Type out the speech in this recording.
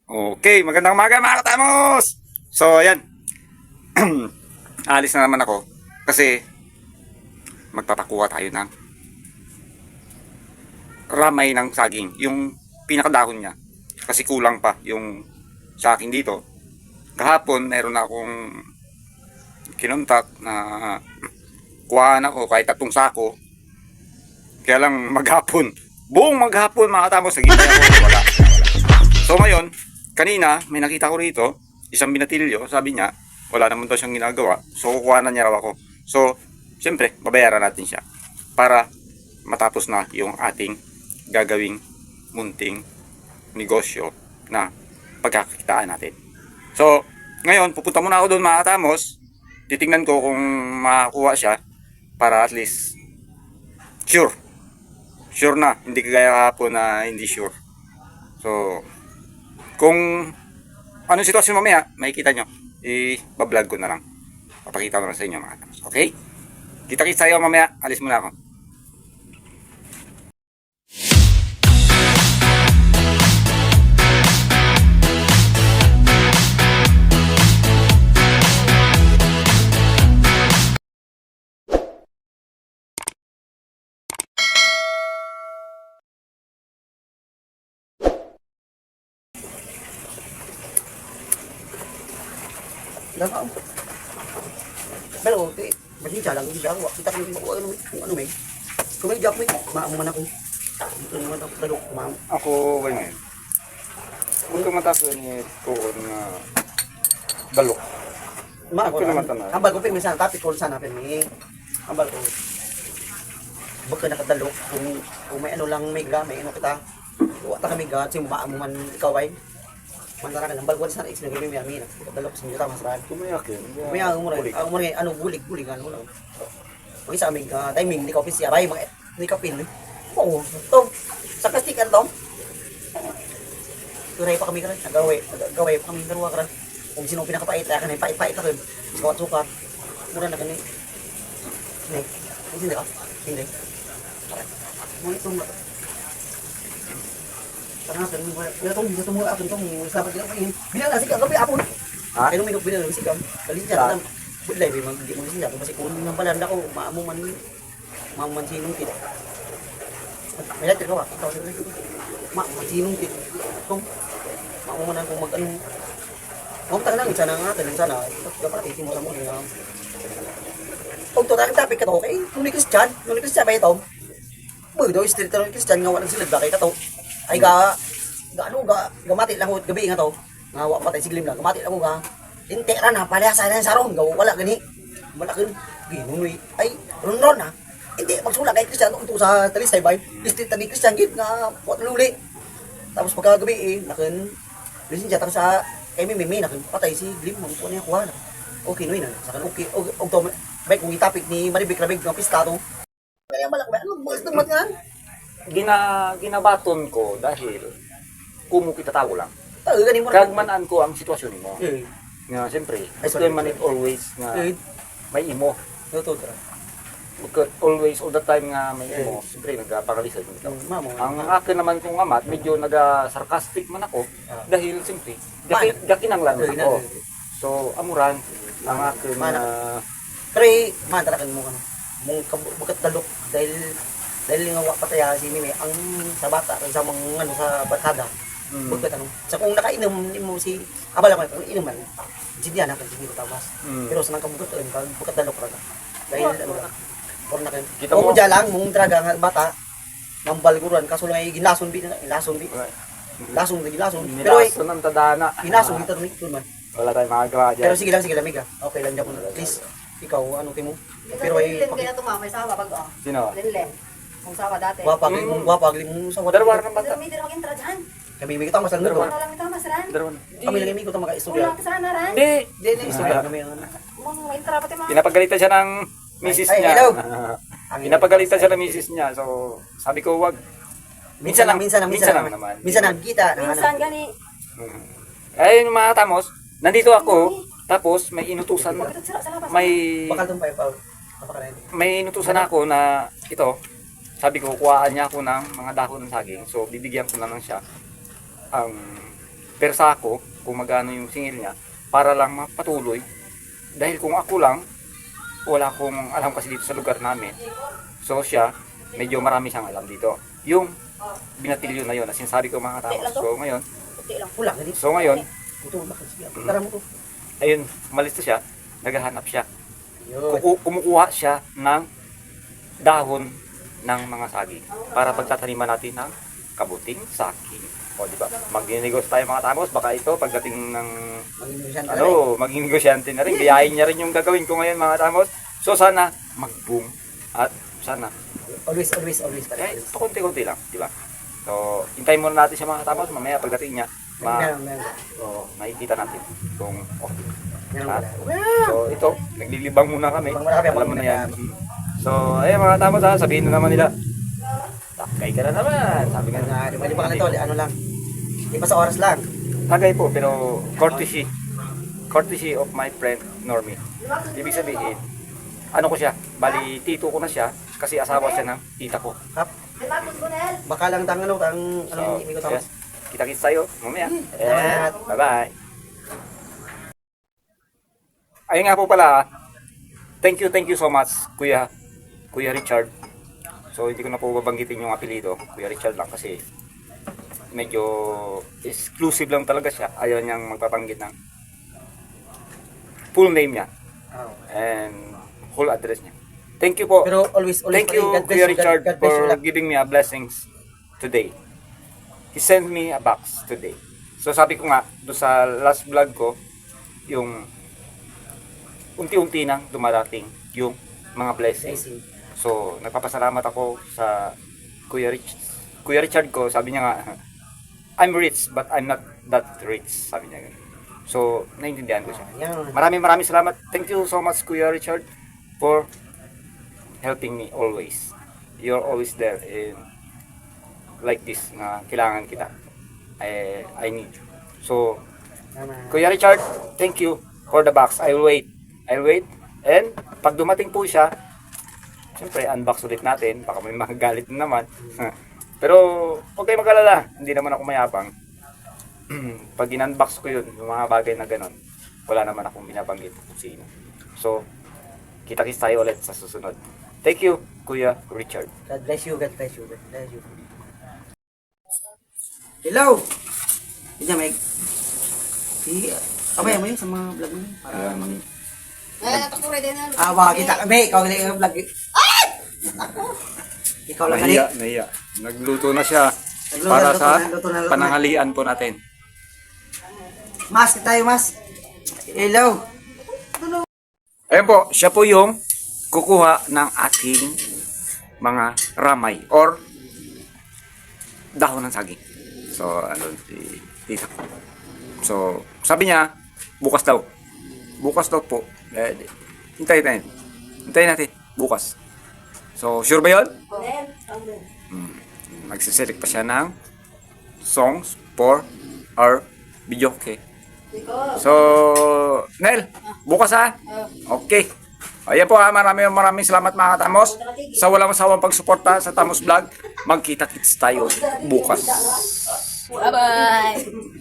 Okay, magandang umaga mga katamos! So, ayan. Alis na naman ako kasi magpapakuha tayo ng ramay ng saging. Yung pinakadahon niya. Kasi kulang pa yung sa akin dito. Kahapon, meron akong kinontak na kuhaan ako kahit 3 sako. Kaya lang maghapon. Buong maghapon mga katamos, naghintay ako. Wala. So ngayon, kanina may nakita ko rito, isang binatilyo, sabi niya, wala naman daw siyang ginagawa. So kukuha na niya raw ako. So, siyempre, babayaran natin siya para matapos na yung ating gagawing munting negosyo na pagkakakitaan natin. So, ngayon, pupunta muna ako doon mga katamos. Titingnan ko kung makakuha siya para at least sure na, hindi kagaya kahapon na hindi sure. So, kung anong sitwasyon mamaya, makikita nyo, i-vlog ko na lang. Papakita ko na sa inyo mga katamos. Okay? Kita-kits tayo mamaya. Alis muna ako. Lang pero masih lang hindi ako kita ko ano may kung may job may maamuman ako dito naman ako talok maam Ako, ganyan. Kung tumataso ni Tuon na balok. ako naman tanay. ambal ko pin minsan tapit ko sana pin may ambal ko baka nakadalok kung may ano lang may gamay ano kita wala kami gat sim maamuman ikaw ay mandara ka ambal ko sana is nagimi mi amin dalok sa juta masran Kumayakin. may ang umur ano bulig ano lang Pag sa aming timing, hindi ka office aray, hindi ka pin. Oo, to, sa plastikan to. Turay pa kami ka rin, nagaway pa kami dalawa ka rin. Kung sino pinakapait, kaya kanay pait ako rin. Gawat sukat, mura na kanay. Hindi ka? Hindi. Muna itong, tanasan mo, ito mo akin itong, sabat nila kayo. Bilang nasi ka, gabi apon. Ha? Kaya nung minok bilang nasi ka, kalin siya, alam. Budlay, hindi mo siya, kasi kung nang palanda ko, maamuman sinong tit. May lahat ka ba? Ikaw sila rin. Maamuman sinong tit. Kung maamuman ako mag-ano. Huwag tayo lang, isa na nga, tayo sana. Dapat itin mo sa muna. Huwag to, tapik ka to, okay? Nung ni Christian ba ito? Boy, daw, street na ni Christian, nga walang silagda kay ka to. Ay gamati lang ko, gabi nga to. Nga wak patay, siglim lang, gamati lang ko nga. Intera na, palihasa na yung saron, wala gani. Wala gani, ginunoy. Ay, ron na. Hindi, magsula kay Christian, ito sa Talisay Bay. Street na ni Christian, git nga, what luli. Tapos pagkagabi lisin siya, tapos sa MMM, patay si Glim, magpupo niya kuha na. Okay, noy na, saka okay, og to, bay, kung itapik ni Maribik Rabig ng pista to. Kaya malak, ano, bukas ng matngan. Ginabaton ko dahil kumukita tao lang. Gani mo Kagmanaan ko ang sitwasyon mo. Nga, siyempre, sorry. man it always nga may imo. Totoo ka. Because always, all the time nga may imo, siyempre, nagpakalisa yung ikaw. Ang akin naman kong amat, medyo nag-sarcastic man ako, dahil siyempre, gakinang lang ako. So, amuran, ang akin na... Pero matarakan mo kan. Mong bukat talok dahil nga wa pataya si Mimi ang sa bata sa mga ano sa barkada. Bukat ano. Sa kung nakainom mo si abala ko kung inuman. Diyan na kan sige tawas. Pero sa nang kabukat bukat talok ra. Dahil ano lang. Or na kan. Kita mo lang mong draga nga bata. Mambalguran kaso lang ginason bi. Lasong. Pero nang tadana. ginason dito ni man. Wala tayong magagawa dyan. Pero sige lang amiga. Okay lang daw please. Ikaw ano timo? Pero ay kaya tumamay sawa pag Sino? Linlen. Kung sawa dati. wapag mo sa Dalawa ng bata. Dami din ako intra dyan. kami may kita masal nito. Wala lang ito masran. Kami lang imi ko ta mga istorya. Wala ka sana ran. Hindi. Istorya kami ang Mga intra pati mga. Pinapagalitan siya ng misis Ay, niya. hello. Pinapagalitan siya ng misis niya. So, sabi ko, wag. minsan lang naman. Minsan nagkita Minsan gani. Ayun yung mga tamos, nandito ako, tapos may inutusan, bakal tumpay pa. may inutusan ako na ito, sabi ko, kuhaan niya ako ng mga dahon ng saging. So, bibigyan ko na lang siya ang persa ako kung magano yung singil niya para lang mapatuloy. Dahil kung ako lang, wala akong alam kasi dito sa lugar namin. So siya, medyo marami siyang alam dito. Yung binatilyo na yun, na sinasabi ko mga tama. So ngayon, Puti lang. Kulang, hindi. so ngayon, Ito, bakit siya? Tara mo to. ayun, umalis na siya, naghahanap siya. Yun. Kumukuha siya ng dahon ng mga saging para pagtataniman natin ng kabuting saging. O di ba? Magninegosyo tayo mga tamos, baka ito pagdating ng Maging negosyante na rin. maging negosyante na rin. Gayahin niya rin yung gagawin ko ngayon mga tamos. So sana mag-boom at sana Always. eh, pakunti-kunti lang, di ba? So, hintayin muna natin siya mga tamos, mamaya pagdating niya, Meron. so, makikita natin kung okay. Meron Ha? pala. So ito, naglilibang muna kami. Libang muna kami, Alam mo na yan. So, ayun mga tamos ha, sabihin na naman nila. Takay ka na naman. Sabi nga na. Di ba ka na to, ano lang. Di pa sa oras lang. Tagay po, pero courtesy. Courtesy of my friend Normie. Ibig sabihin, ano ko siya, bali tito ko na siya kasi asawa siya ng tita ko. Hap. Tapos ko na. Baka lang ano, So, ibig ko yes. tapos. Kita-kits tayo mamaya. Salamat. Bye-bye. Ayun nga po pala, thank you so much, Kuya Richard. So, hindi ko na po babanggitin yung apelido, Kuya Richard lang kasi medyo exclusive lang talaga siya. Ayaw niyang magpapanggit ng full name niya Oh. and whole address niya. Thank you po. Pero always Thank pa rin, you, God bless Kuya you, Richard, God bless you for lang. giving me a blessings today. He sent me a box today. So sabi ko nga, doon sa last vlog ko, yung unti-unti nang dumarating yung mga blessings. Blessing. So, nagpapasalamat ako sa Kuya Richard ko, sabi niya nga, I'm rich, but I'm not that rich, sabi niya ganun. So, naiintindihan ko siya. Yan. Maraming salamat. Thank you so much, Kuya Richard, for helping me always. You're always there in like this na kailangan kita. I need you. So, Tama. Kuya Richard, thank you for the box. I'll wait. And pag dumating po siya, siyempre unbox ulit natin. Baka may magagalit na naman. Pero huwag kayo mag-alala. Hindi naman ako mayabang. Pag in-unbox ko yun, yung mga bagay na ganon, wala naman akong binabanggit kung sino. So, kita-kits tayo ulit sa susunod. Thank you, Kuya Richard. God bless you, God bless you, God bless you. Hello! Diyan, Meg. Kamaya mo yun sa mga vlog mo yun. Para mag... Ay, natakbo ready na. Baka kita kami. Ikaw galing yung vlog. Ay! Ikaw lang galing. Nahiya. Nagluto na siya Nagluto, para luto sa na, luto na. pananghalian po natin. Mas, tayo, mas. Hello! Ayun po, siya po yung kukuha ng ating mga ramay or dahon ng saging. So, ano, si tita ko. So, sabi niya, bukas daw. Bukas daw po. Hintayin natin. Bukas. So, sure ba yun? Magsiselect pa siya ng songs for our video. Okay. So, Nel, bukas ha? Okay. Ayan po ha, maraming salamat mga Tamos. Sa walang masawang pagsuporta sa Tamos Vlog, magkita-kits tayo bukas. Bye-bye.